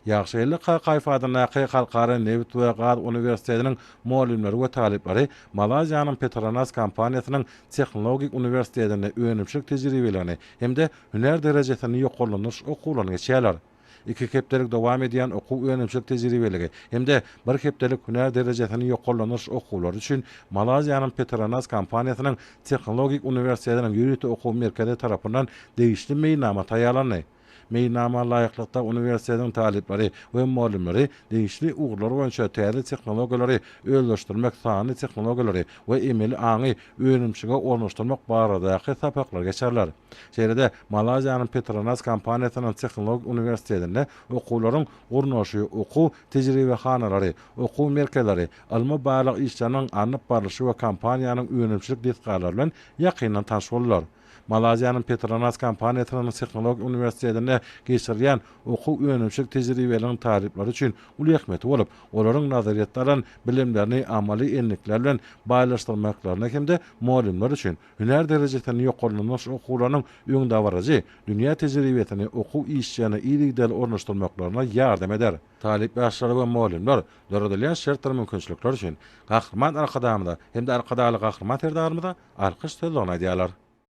Ýagşylyk Kayfadyna Halkara Nevit we Gaz Uniwersitetiniň muallimleri we talipleri Malaziýanyň Petronas kompaniýasynyň Tehnologik Uniwersitetinde öňümçlik tejribelerini hemde hüner derejesini ýokalanyş okuwlaryny geçýärler. 2 hepdelik dowam edýän okuw öňümçlik tejribeligi hemde 1 hepdelik hüner derejesini ýokalanyş okuwlary üçin Malaziýanyň Petronas kompaniýasynyň Tehnologik Uniwersitetiniň ýürütme okuw merkezi tarapyndan degişli meýnama taýýarlandy. Meýnama laýyklykda uniwersitetiň talipleri we muallimleri degişli ugurlar boýunça täze tehnologiýalary özleşdirmek, sany tehnologiýalary we emeli aňy öňümçige ornaşdyrmak baradaky sapaklar geçerler. Şeýlede Malaziýanyň Petronas kompaniýasynyň Tehnologik Uniwersitetinde okuwlaryň ornaşy okuw tejribehanalary, okuw merkezleri, alma balyk işçilerin anyp barlyşy we kompaniýanyň öňümçilik disgalary bilen ýakynan tanış boldular. Malaziýanyň Petronas kompaniýasynyň Tehnologik Uniwersitetinde geçirýän okuw öňümçlik tejribeleriniň talipleri üçin uly ähmiýeti bolup, olaryň nazariýatlaryň bilimlerini amaly enlikler bilen baýlaşdyrmaklaryna hemde muallimler üçin hüner derejesini ýokalanyş okuwlarynyň öňde barajy dünýä tejribesini okuw işçilerine ýa-da ornaşdyrmaklaryna ýardam eder. Talip ýaşlary we muallimler döredilýän şertler mümkinçilikler üçin gahryman arkadamda hemde arkadaly gahryman terdarmyda alkyş sözlerini aýdýarlar.